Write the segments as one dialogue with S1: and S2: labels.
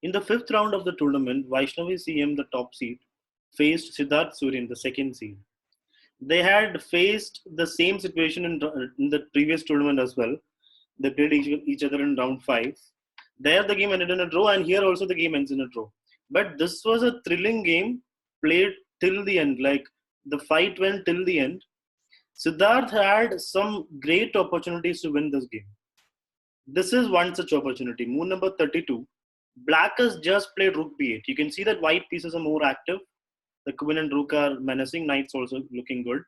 S1: In the fifth round of the tournament, Vaishnavi CM, the top seed, faced Sidharth Suryan, the second seed. They had faced the same situation in the previous tournament as well. They played each other in round five. There, the game ended in a draw, and here also the game ends in a draw. But this was a thrilling game played till the end. Like the fight went till the end. Siddharth had some great opportunities to win this game. This is one such opportunity. Move number 32. Black has just played rook b8. You can see that white pieces are more active. The queen and rook are menacing. Knight's also looking good.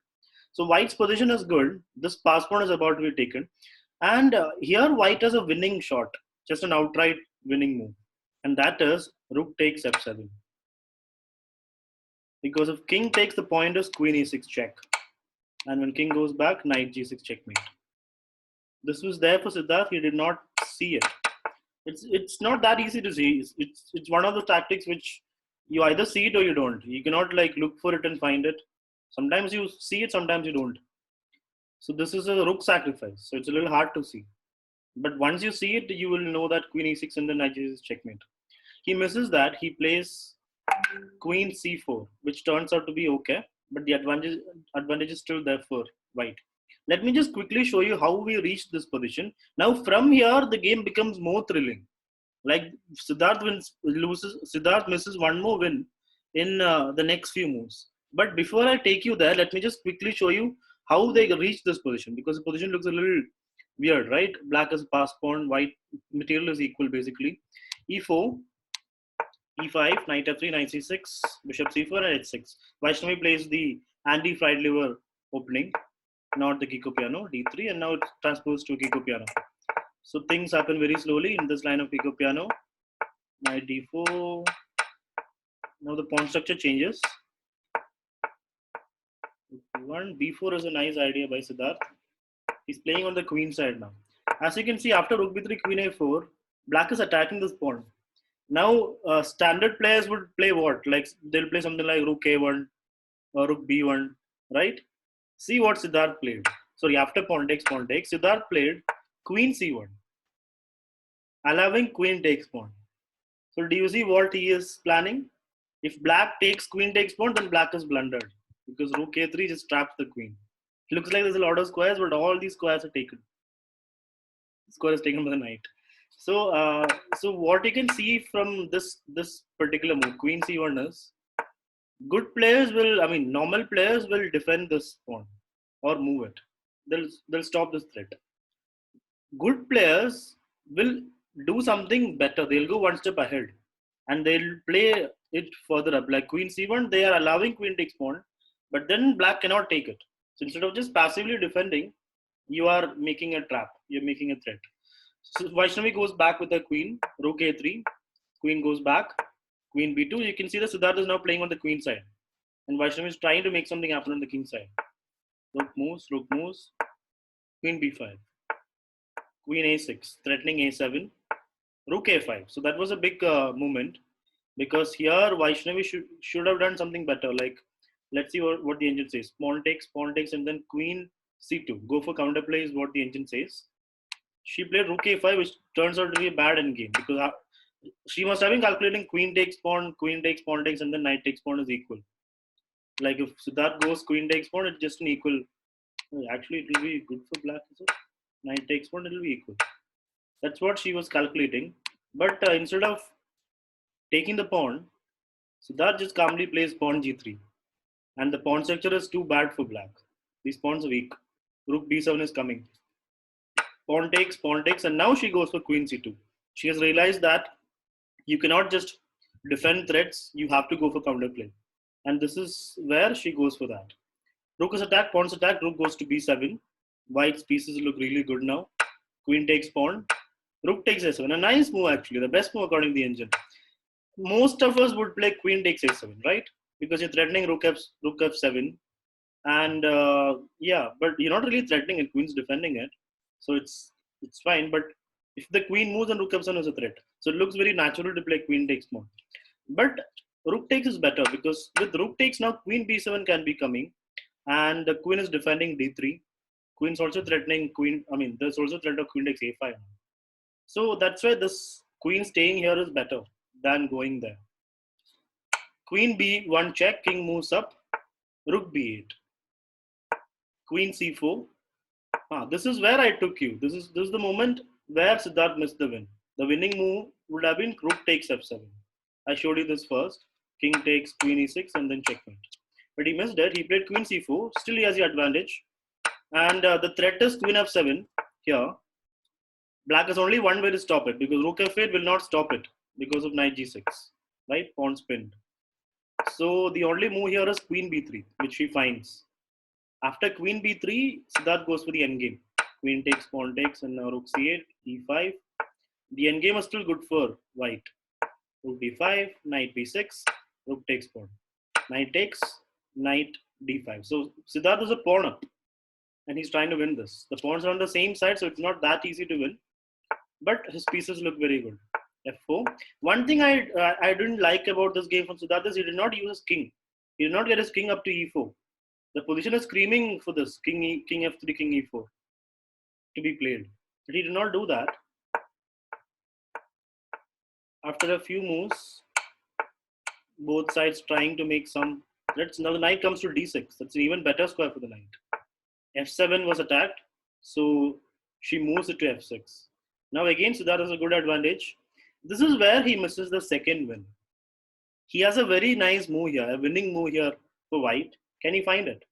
S1: So white's position is good. This pass pawn is about to be taken. And here white has a winning shot. Just an outright winning move. And that is rook takes f7. Because if king takes, the point is queen e6 check. And when king goes back, knight g6 checkmate. This was there for Sidharth. He did not see it. It's not that easy to see. It's one of the tactics which you either see it or you don't. You cannot like look for it and find it. Sometimes you see it, sometimes you don't. So this is a rook sacrifice. So it's a little hard to see. But once you see it, you will know that queen e6 and then knight is checkmate. He misses that. He plays queen c4, which turns out to be okay. But the advantage is still there for white. Let me just quickly show you how we reached this position. Now from here, the game becomes more thrilling. Like Sidharth misses one more win in the next few moves. But before I take you there, let me just quickly show you how they reached this position, because the position looks a little weird, right? Black is pass pawn, white material is equal basically. E4, E5, knight F3, knight C6, bishop C4, and H6. Vaishnavi plays the anti-fried liver opening, not the Kiko piano, D3, and now it's transposed to Kiko piano. So things happen very slowly in this line of Kiko piano. Knight D4. Now the pawn structure changes. One B4 is a nice idea by Sidharth. He's playing on the queen side now. As you can see, after rook b3, queen a4, black is attacking this pawn. Now, standard players would play what? Like they'll play something like rook a1 or rook b1, right? See what Sidharth played. Sorry, after pawn takes, Sidharth played queen c1, allowing queen takes pawn. So do you see what he is planning? If black takes queen takes pawn, then black is blundered because rook a3 just traps the queen. It looks like there's a lot of squares, but all these squares are taken. The square is taken by the knight. So what you can see from this particular move, queen c1, is good players will, normal players will defend this pawn or move it. They'll stop this threat. Good players will do something better. They'll go one step ahead and they'll play it further up. Like queen c1, they are allowing queen takes pawn, but then black cannot take it. So instead of just passively defending, you are making a trap. You're making a threat. So Vaishnavi goes back with her queen, rook a3, queen goes back, queen b2. You can see that Sidharth is now playing on the queen side, and Vaishnavi is trying to make something happen on the king side. Rook moves, queen b5, queen a6, threatening a7, rook a5. So that was a big movement, because here Vaishnavi should have done something better. Like, let's see what the engine says. Pawn takes, and then queen c2. Go for counterplay is what the engine says. She played rook a5, which turns out to be a bad endgame, because she must have been calculating queen takes pawn takes, and then knight takes pawn is equal. Like if Sidharth goes queen takes pawn, it's just an equal. Actually, it will be good for black. So knight takes pawn, it will be equal. That's what she was calculating. But instead of taking the pawn, Sidharth just calmly plays pawn g3. And the pawn structure is too bad for black. These pawns are weak. Rook b7 is coming. Pawn takes, and now she goes for queen c2. She has realized that you cannot just defend threats, you have to go for counterplay. And this is where she goes for that. Rook is attacked, pawn's attacked, rook goes to b7. White's pieces look really good now. Queen takes pawn, rook takes a7. A nice move actually, the best move according to the engine. Most of us would play queen takes a7, right? Because you're threatening rook f7. And but you're not really threatening it, queen's defending it. So it's fine, but if the queen moves, and rook f7 is a threat. So it looks very natural to play queen takes pawn. But rook takes is better, because with rook takes now queen b7 can be coming, and the queen is defending d3. Queen's also threatening queen. There's also threat of queen takes a5. So that's why this queen staying here is better. than going there. Queen b1 check, king moves up, rook b8, queen c4. This is where I took you. This is the moment where Sidharth missed the win. The winning move would have been rook takes f7. I showed you this first. King takes queen e6 and then checkmate. But he missed it. He played queen c4. Still he has the advantage. And the threat is queen f7 here. Black has only one way to stop it because rook f8 will not stop it because of knight g6. Right? Pawn pinned. So the only move here is queen b3, which he finds. After queen b3, Sidharth goes for the endgame. Queen takes, pawn takes, and now rook c8, e5. The endgame is still good for white. Rook d5, knight b6, rook takes pawn. Knight takes, knight d5. So Sidharth is a pawn up, and he's trying to win this. The pawns are on the same side, so it's not that easy to win. But his pieces look very good. f4. One thing I didn't like about this game from Sidharth is he did not use his king. He did not get his king up to e4. The position is screaming for this king f3, king e4 to be played. But he did not do that. After a few moves, both sides trying to make some threats. Now the knight comes to d6. That's an even better square for the knight. f7 was attacked, so she moves it to f6. Now again, Sidharth has a good advantage. This is where he misses the second win. He has a very nice move here, a winning move here for white. Can he find it?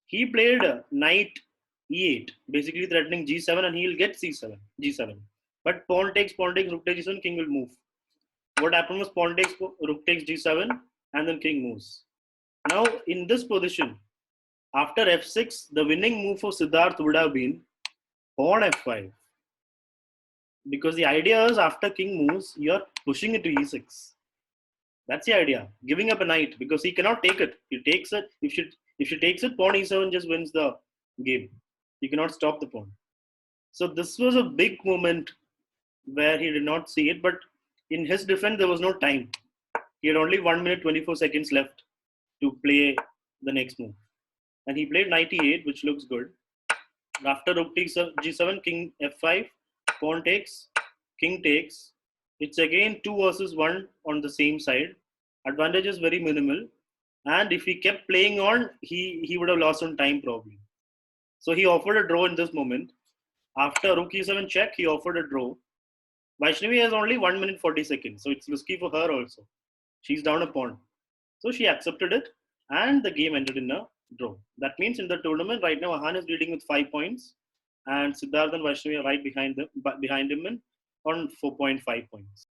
S1: He played knight e8, basically threatening g7, and he'll get c7, g7. But pawn takes, rook takes g7, king will move. What happened was pawn takes, rook takes g7, and then king moves. Now in this position, after f6, the winning move for Sidharth would have been pawn f5. Because the idea is after king moves, you're pushing it to e6. That's the idea. Giving up a knight because he cannot take it. He takes it. If she takes it, pawn e7 just wins the game. He cannot stop the pawn. So this was a big moment where he did not see it. But in his defense, there was no time. He had only 1 minute 24 seconds left to play the next move. And he played knight e8, which looks good. After rook takes g7, king f5, pawn takes, king takes. It's again 2 versus 1 on the same side. Advantage is very minimal. And if he kept playing on, he would have lost on time probably. So he offered a draw in this moment. After rook e7 check, he offered a draw. Vaishnavi has only 1 minute 40 seconds. So it's risky for her also. She's down a pawn. So she accepted it. And the game ended in a draw. That means in the tournament right now, Ahan is leading with 5 points. And Sidharth and Vaishnavi are right behind him on 4.5 points.